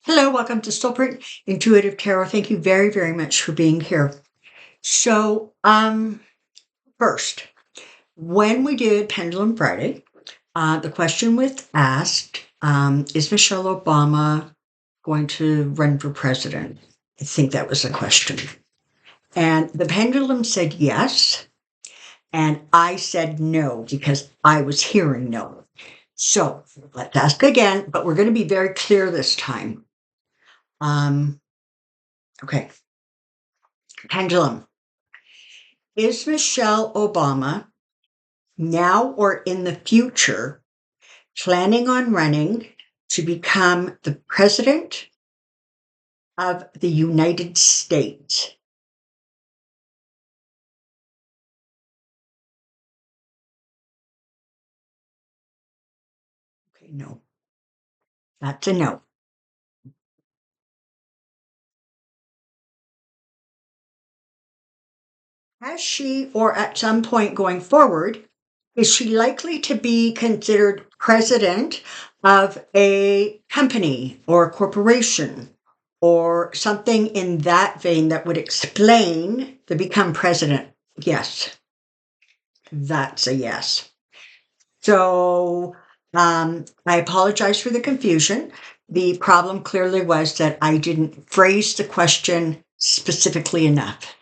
Hello, welcome to Soulprint Intuitive Tarot. Thank you very, very much for being here. So, first, when we did Pendulum Friday, the question was asked, is Michelle Obama going to run for president? I think that was the question. And the pendulum said yes, and I said no because I was hearing no. So let's ask again, but we're going to be very clear this time. Okay. Pendulum. Is Michelle Obama, now or in the future, planning on running to become the president of the United States? Okay, no. That's a no. Has she, or at some point going forward, is she likely to be considered president of a company or a corporation or something in that vein that would explain the become president? Yes, that's a yes. So I apologize for the confusion. The problem clearly was that I didn't phrase the question specifically enough.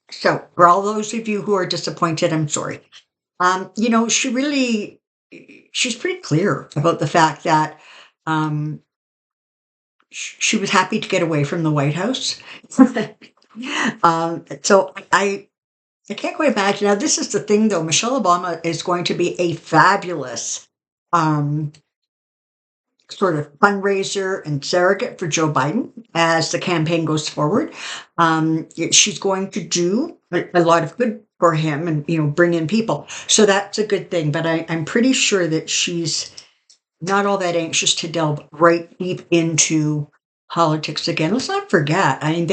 So for all those of you who are disappointed, I'm sorry. She's pretty clear about the fact that um, she was happy to get away from the White House. So I can't quite imagine. Now, this is the thing, though. Michelle Obama is going to be a fabulous um, sort of fundraiser and surrogate for Joe Biden as the campaign goes forward. She's going to do a lot of good for him and, bring in people. So that's a good thing. But I'm pretty sure that she's not all that anxious to delve right deep into politics again. Let's not forget, I mean,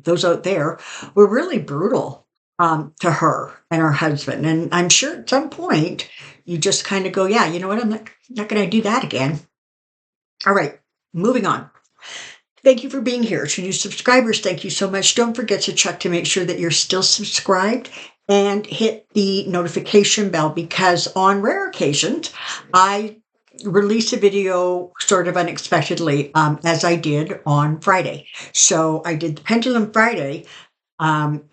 those out there, were really brutal to her and her husband. And I'm sure at some point you just kind of go, yeah, you know what? I'm not going to do that again. All right, moving on. Thank you for being here. To new subscribers, thank you so much. Don't forget to check to make sure that you're still subscribed and hit the notification bell because on rare occasions, I release a video sort of unexpectedly, as I did on Friday. So I did the Pendulum Friday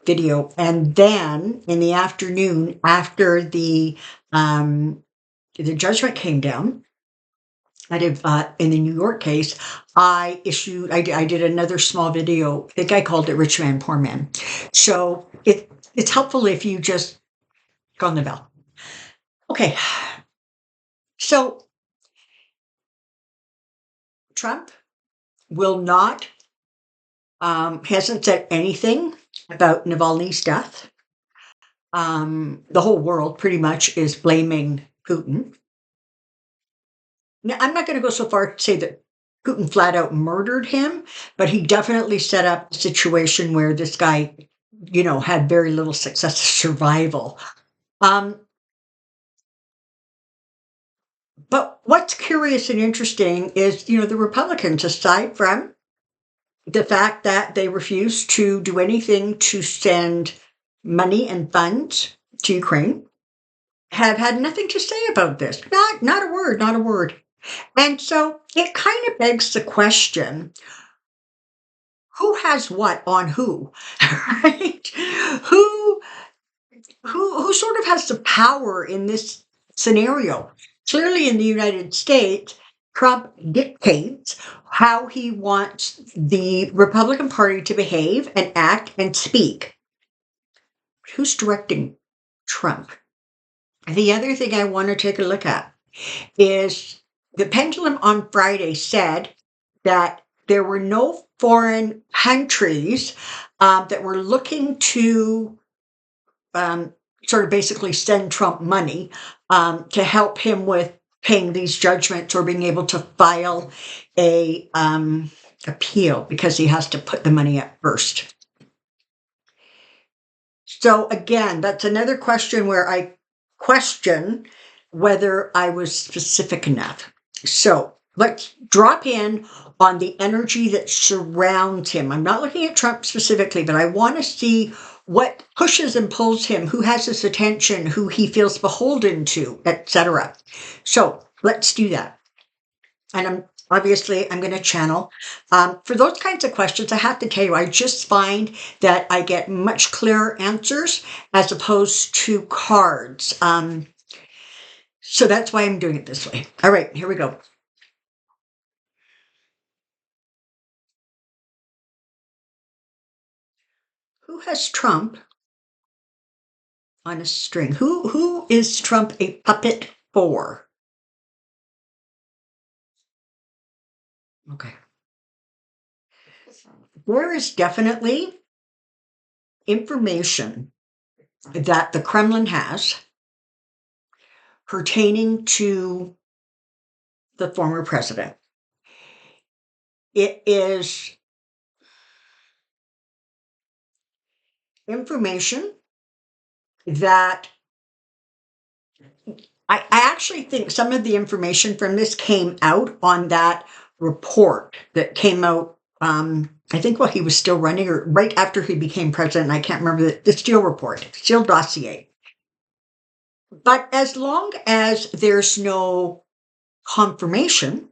video, and then in the afternoon, after the judgment came down, I did in the New York case. I did another small video. I think I called it "Rich Man, Poor Man." So it's helpful if you just go on the bell. Okay, so Trump will not hasn't said anything about Navalny's death. The whole world pretty much is blaming Putin. Now, I'm not going to go so far to say that Putin flat out murdered him, but he definitely set up a situation where this guy, had very little success of survival. But what's curious and interesting is, the Republicans, aside from the fact that they refuse to do anything to send money and funds to Ukraine, have had nothing to say about this. Not a word, not a word. And so it kind of begs the question, who has what on who? Right? Who who sort of has the power in this scenario? Clearly in the United States, Trump dictates how he wants the Republican Party to behave and act and speak. Who's directing Trump? The other thing I want to take a look at is the pendulum on Friday said that there were no foreign countries that were looking to sort of basically send Trump money to help him with paying these judgments or being able to file a appeal because he has to put the money up first. So again, that's another question where I question whether I was specific enough. So let's drop in on the energy that surrounds him. I'm not looking at Trump specifically, but I want to see what pushes and pulls him, who has his attention, who he feels beholden to, etc. So let's do that. And I'm going to channel. For those kinds of questions, I have to tell you, I just find that I get much clearer answers as opposed to cards. So that's why I'm doing it this way. All right, here we go. Who has Trump on a string? Who is Trump a puppet for? Okay. There is definitely information that the Kremlin has pertaining to the former president. It is information that I actually think some of the information from this came out on that report that came out, I think while he was still running or right after he became president. I can't remember the Steele report, Steele dossier. But as long as there's no confirmation,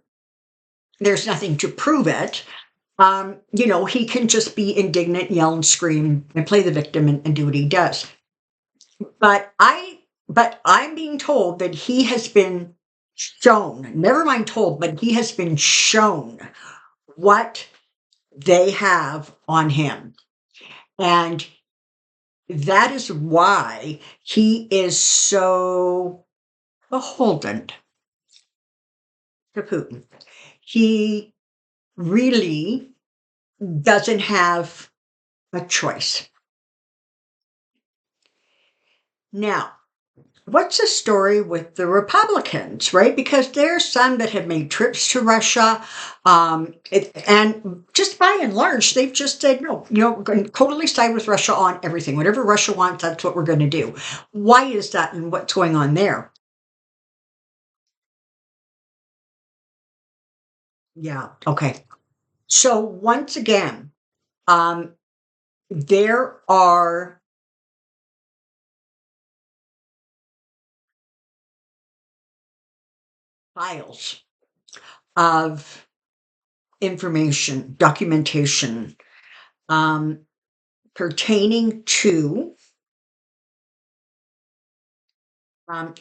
there's nothing to prove it. He can just be indignant, yell and scream and play the victim and do what he does. But I'm being told that he has been shown, never mind told, but he has been shown what they have on him. And that is why he is so beholden to Putin. He really doesn't have a choice. Now, what's the story with the Republicans, right? Because there's some that have made trips to Russia, and just by and large, they've just said, no, we're going to totally side with Russia on everything. Whatever Russia wants, that's what we're going to do. Why is that, and what's going on there? Yeah, okay. So once again, there are files of information, documentation, pertaining to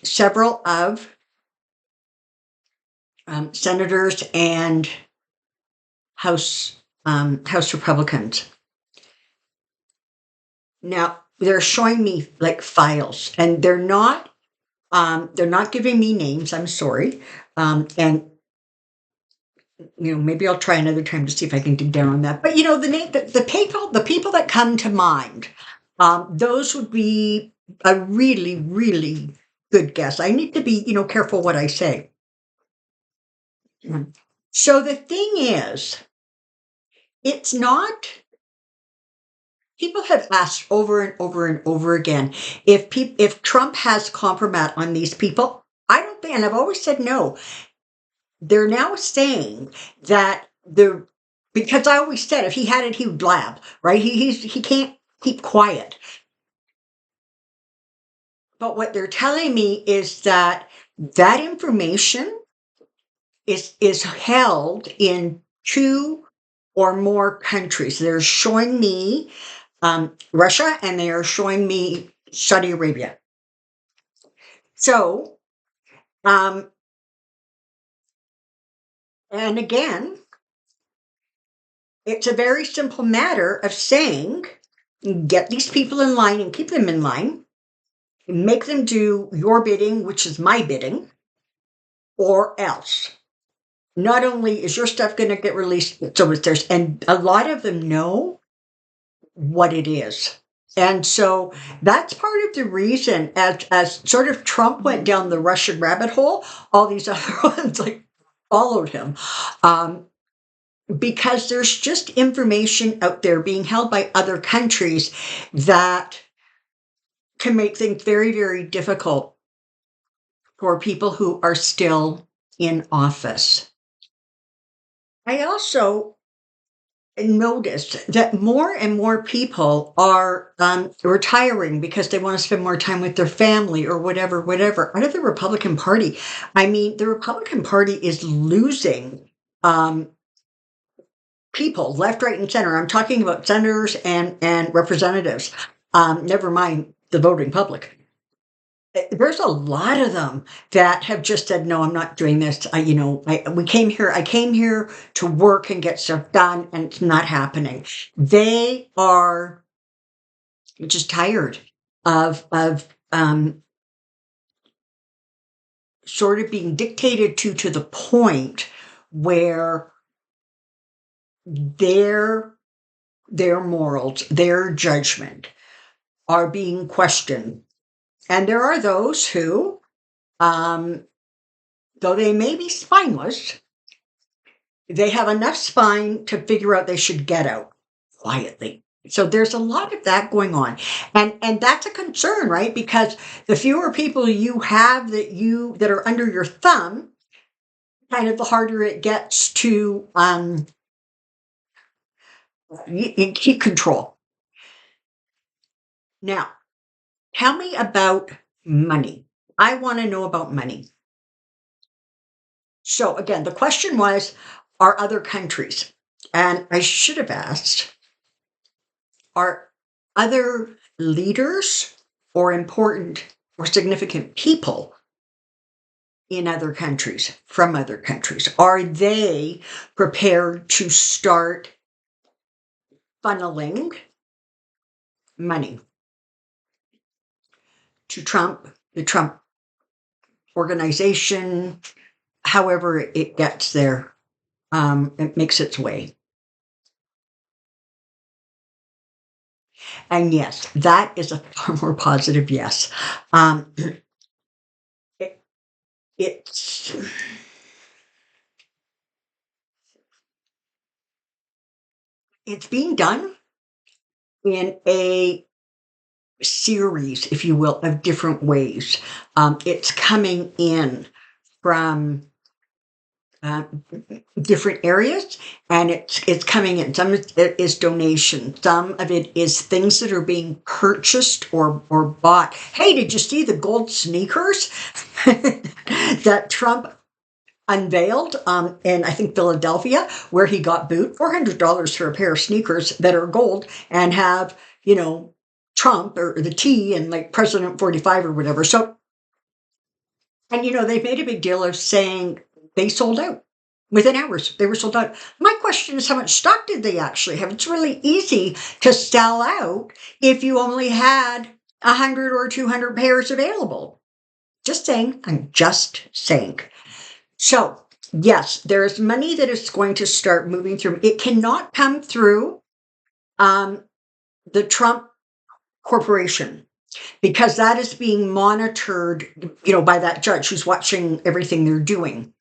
several of senators and House Republicans. Now they're showing me like files, and they're not giving me names. I'm sorry, and maybe I'll try another time to see if I can dig down on that. But the people that come to mind, those would be a really, really good guess. I need to be careful what I say. So the thing is, it's not. People have asked over and over and over again if Trump has compromise on these people. I don't think, and I've always said no. They're now saying that because I always said if he had it, he would blab, right? He can't keep quiet. But what they're telling me is that information is held in 2 or more countries. They're showing me Russia, and they are showing me Saudi Arabia. So, and again, it's a very simple matter of saying, get these people in line and keep them in line, make them do your bidding, which is my bidding, or else. Not only is your stuff going to get released, so is theirs. And a lot of them know what it is. And so that's part of the reason, as sort of Trump went down the Russian rabbit hole, all these other ones followed him. Because there's just information out there being held by other countries that can make things very, very difficult for people who are still in office. I also noticed that more and more people are retiring because they want to spend more time with their family or whatever, whatever. Out of the Republican Party, I mean, the Republican Party is losing um, people left, right, and center. I'm talking about senators and representatives. Never mind the voting public. There's a lot of them that have just said, "No, I'm not doing this." We came here. I came here to work and get stuff done, and it's not happening. They are just tired of sort of being dictated to the point where their their morals, their judgment are being questioned. And there are those who, um, though they may be spineless, they have enough spine to figure out they should get out quietly. So there's a lot of that going on. And that's a concern, right? Because the fewer people you have that are under your thumb, kind of the harder it gets to keep control. Now, tell me about money. I want to know about money. So again, the question was, are other countries? And I should have asked, are other leaders or important or significant people in other countries, from other countries, are they prepared to start funneling money to Trump, the Trump organization, however it gets there, it makes its way. And yes, that is a far more positive yes. Um, it, it's it's being done in a series, if you will, of different ways. It's coming in from uh, different areas, and it's coming in. Some of it is donation. Some of it is things that are being purchased or bought. Hey, did you see the gold sneakers that Trump unveiled in I think Philadelphia, where he got booed $400 for a pair of sneakers that are gold and have Trump or the T and like President 45 or whatever. So, and they've made a big deal of saying they sold out. Within hours, they were sold out. My question is, how much stock did they actually have? It's really easy to sell out if you only had 100 or 200 pairs available. Just saying. I'm just saying. So, yes, there is money that is going to start moving through. It cannot come through the Trump Corporation because that is being monitored, by that judge who's watching everything they're doing.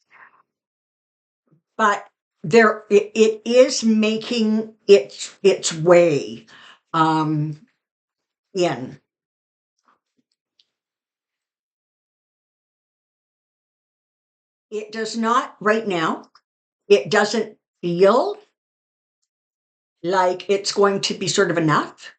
But it is making its way in. It does not right now. It doesn't feel like it's going to be sort of enough.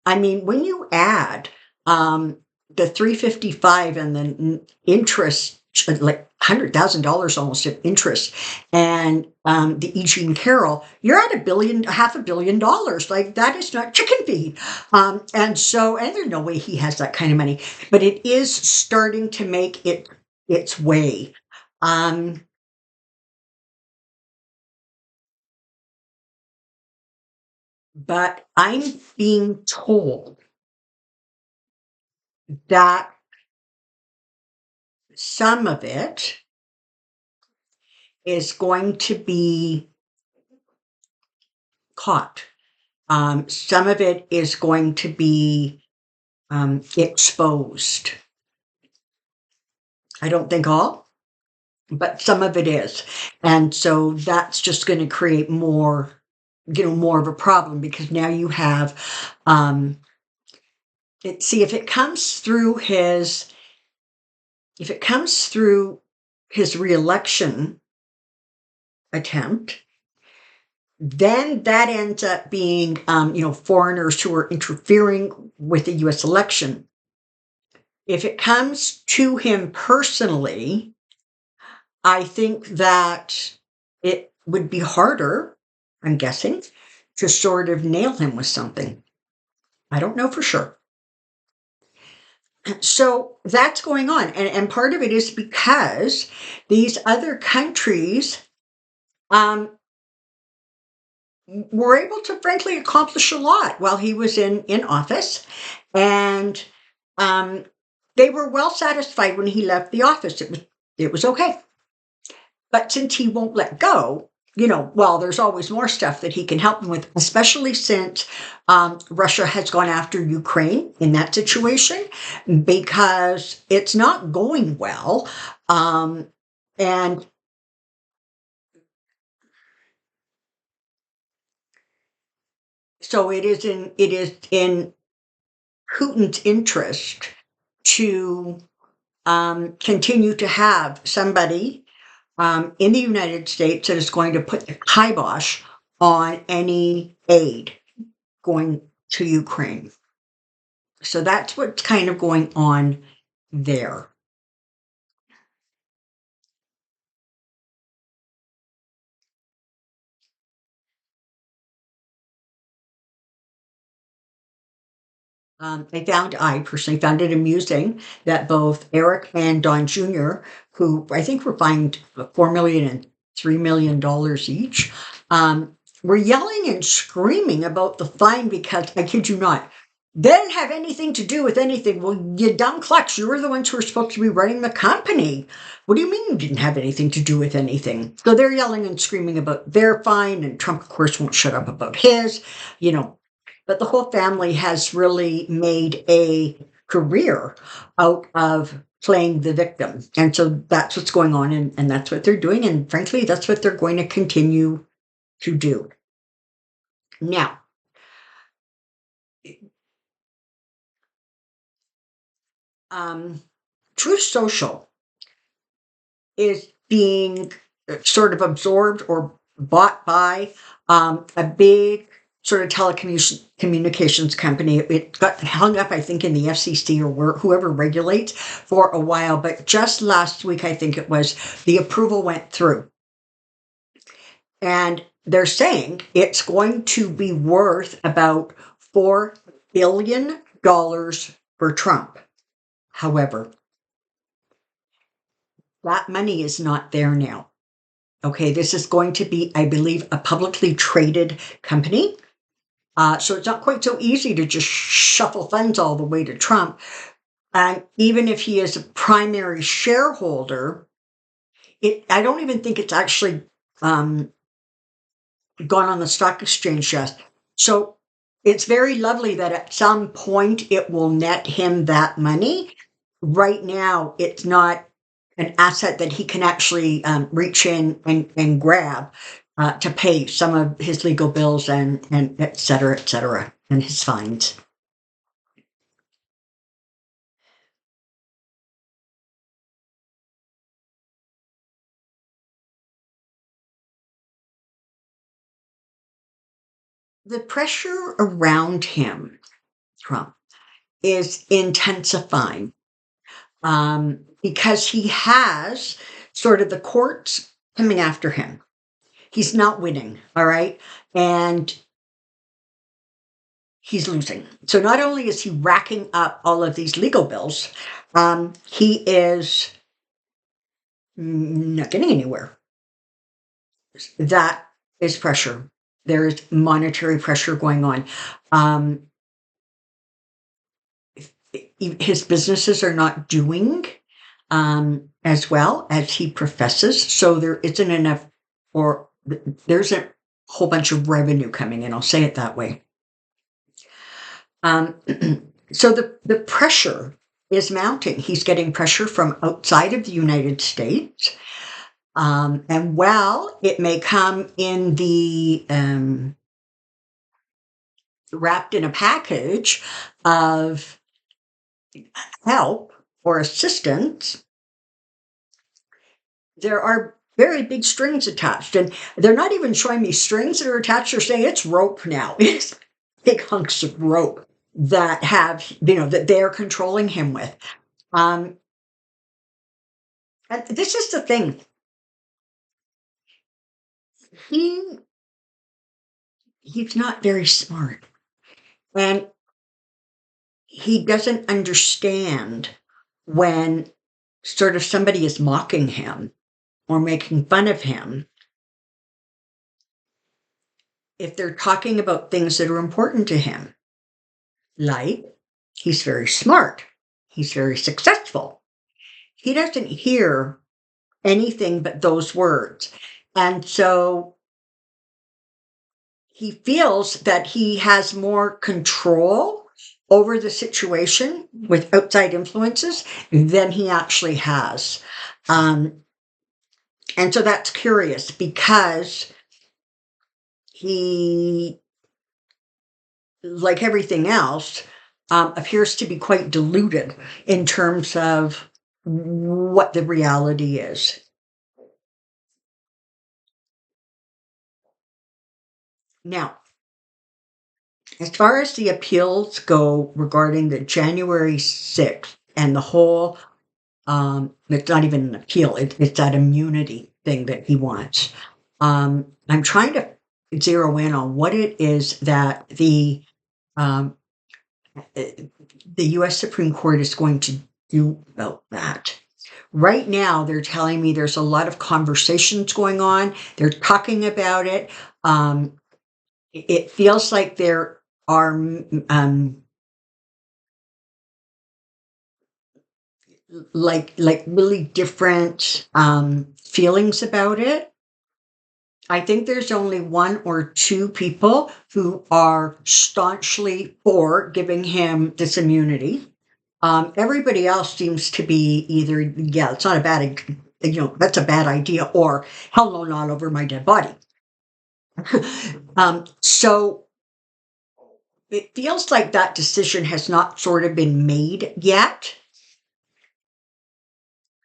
I mean, when you add the 355 and the interest, like $100,000 almost of interest, and the E. Jean Carroll, you're at $500 million. Like that is not chicken feed. And there's no way he has that kind of money, but it is starting to make its way. Um, but I'm being told that some of it is going to be caught. Some of it is going to be exposed. I don't think all, but some of it is. And so that's just going to create more of a problem because now you have, if it comes through his reelection attempt, then that ends up being, foreigners who are interfering with the U.S. election. If it comes to him personally, I think that it would be harder, I'm guessing, to sort of nail him with something. I don't know for sure. So that's going on. And part of it is because these other countries were able to, frankly, accomplish a lot while he was in office. And they were well satisfied when he left the office. It was okay. But since he won't let go, there's always more stuff that he can help them with, especially since Russia has gone after Ukraine in that situation, because it's not going well. And so it is in Putin's interest to continue to have somebody in the United States that is going to put the kibosh on any aid going to Ukraine. So that's what's kind of going on there. I personally found it amusing that both Eric and Don Jr., who I think were fined $4 million and $3 million each, were yelling and screaming about the fine because, I kid you not, they didn't have anything to do with anything. Well, you dumb clucks, you were the ones who were supposed to be running the company. What do you mean you didn't have anything to do with anything? So they're yelling and screaming about their fine, and Trump, of course, won't shut up about his, you know. But the whole family has really made a career out of playing the victim. And so that's what's going on, and that's what they're doing. And frankly, that's what they're going to continue to do. Now, Truth Social is being sort of absorbed or bought by a big sort of telecommunications company. It got hung up, I think, in the FCC or whoever regulates for a while. But just last week, I think it was, the approval went through. And they're saying it's going to be worth about $4 billion for Trump. However, that money is not there now. Okay, this is going to be, I believe, a publicly traded company. So it's not quite so easy to just shuffle funds all the way to Trump. And even if he is a primary shareholder, I don't even think it's actually gone on the stock exchange yet. So it's very lovely that at some point it will net him that money. Right now, it's not an asset that he can actually reach in and grab to pay some of his legal bills and et cetera, and his fines. The pressure around him, Trump, is intensifying because he has sort of the courts coming after him. He's not winning, all right? And he's losing. So not only is he racking up all of these legal bills, he is not getting anywhere. That is pressure. There is monetary pressure going on. His businesses are not doing as well as he professes. So there isn't enough, or there's a whole bunch of revenue coming in. I'll say it that way. So the pressure is mounting. He's getting pressure from outside of the United States. And while it may come in the wrapped in a package of help or assistance, there are very big strings attached. And they're not even showing me strings that are attached. They're saying it's rope now. It's big hunks of rope that have, that they're controlling him with. Um, and this is the thing. He he's not very smart. And he doesn't understand when sort of somebody is mocking him or making fun of him if they're talking about things that are important to him. Like, he's very smart, he's very successful. He doesn't hear anything but those words. And so he feels that he has more control over the situation with outside influences than he actually has. And so that's curious because he, like everything else, appears to be quite deluded in terms of what the reality is. Now, as far as the appeals go regarding the January 6th and the whole, it's not even an appeal, it's that immunity thing that he wants. I'm trying to zero in on what it is that um, the US Supreme Court is going to do about that. Right now, they're telling me there's a lot of conversations going on. They're talking about it. It feels like there are like really different feelings about it. I think there's only one or two people who are staunchly for giving him this immunity. Everybody else seems to be either, yeah, it's not a bad, that's a bad idea, or hell no, not over my dead body. So it feels like that decision has not sort of been made yet.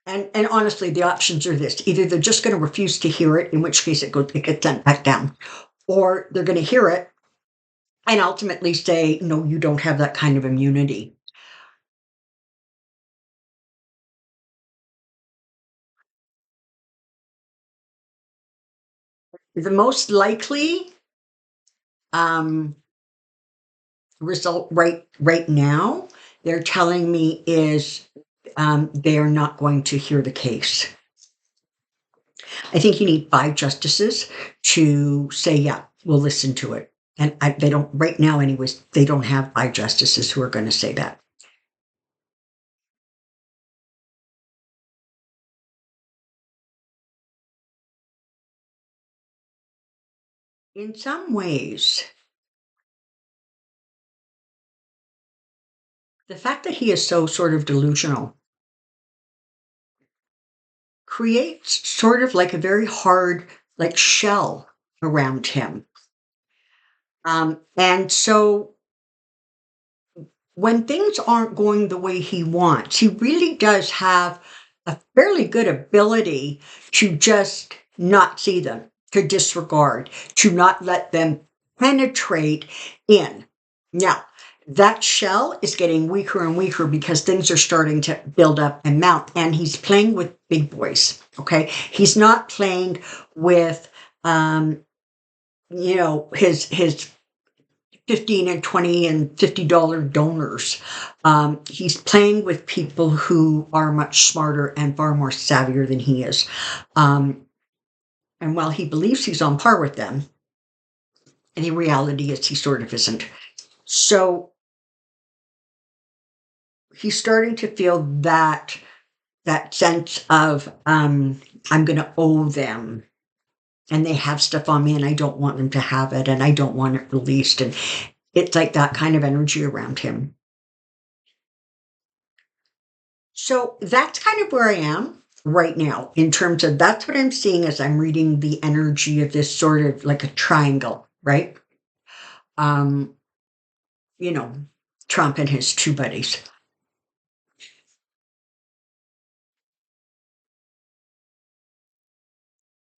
And honestly, the options are this: either they're just going to refuse to hear it, in which case it gets sent back down, or they're going to hear it and ultimately say, no, you don't have that kind of immunity. The most likely um, result right now, they're telling me, is they are not going to hear the case. I think you need 5 justices to say, yeah, we'll listen to it. And they don't, right now, anyways, they don't have 5 justices who are going to say that. In some ways, the fact that he is so sort of delusional creates sort of like a very hard, like, shell around him. And so when things aren't going the way he wants, he really does have a fairly good ability to just not see them, to disregard, to not let them penetrate in. Now, that shell is getting weaker and weaker because things are starting to build up and mount, and he's playing with big boys. Okay. He's not playing with, his 15 and 20 and $50 donors. He's playing with people who are much smarter and far more savvier than he is. And while he believes he's on par with them, and the reality is he sort of isn't. So he's starting to feel that sense of, I'm going to owe them, and they have stuff on me and I don't want them to have it, and I don't want it released. And it's like that kind of energy around him. So that's kind of where I am right now, in terms of, that's what I'm seeing as I'm reading the energy of this sort of like a triangle, right? Um, you know, Trump and his 2 buddies.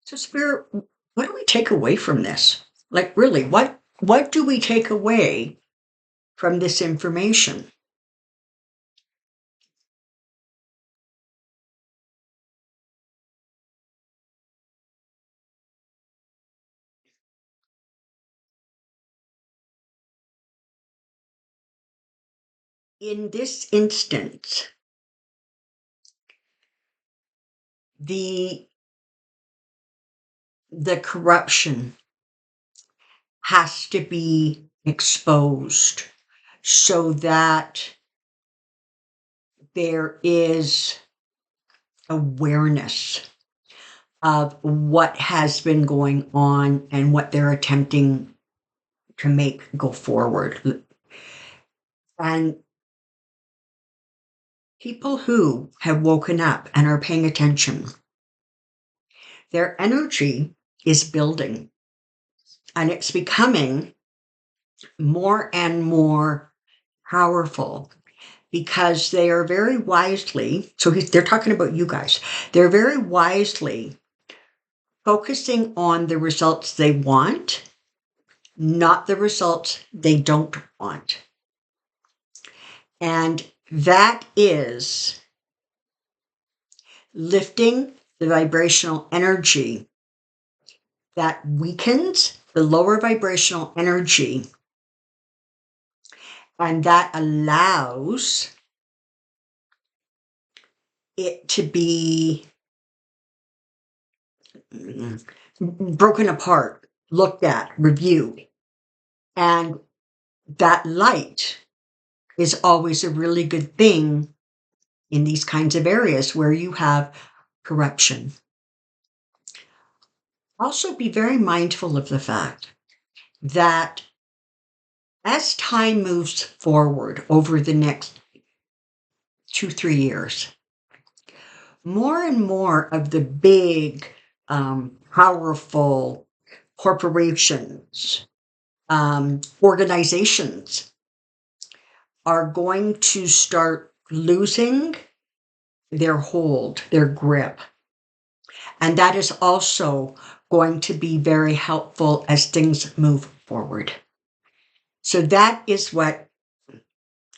So, Spirit, what do we take away from this? Like, really, what do we take away from this information? In this instance, the the corruption has to be exposed so that there is awareness of what has been going on and what they're attempting to make go forward. And people who have woken up and are paying attention, their energy is building and it's becoming more and more powerful because they are very wisely, they're talking about you guys, they're very wisely focusing on the results they want, not the results they don't want. And that is lifting the vibrational energy that weakens the lower vibrational energy, and that allows it to be broken apart, looked at, reviewed. And that light is always a really good thing in these kinds of areas where you have corruption. Also, be very mindful of the fact that as time moves forward over the next 2-3 years, more and more of the big, powerful corporations, organizations are going to start losing their hold, their grip. And that is also going to be very helpful as things move forward. So that is what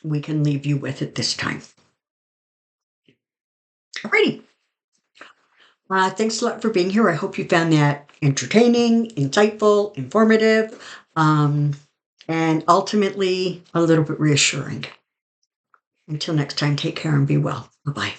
we can leave you with at this time. Alrighty. Thanks a lot for being here. I hope you found that entertaining, insightful, informative, and ultimately a little bit reassuring. Until next time, take care and be well. Bye-bye.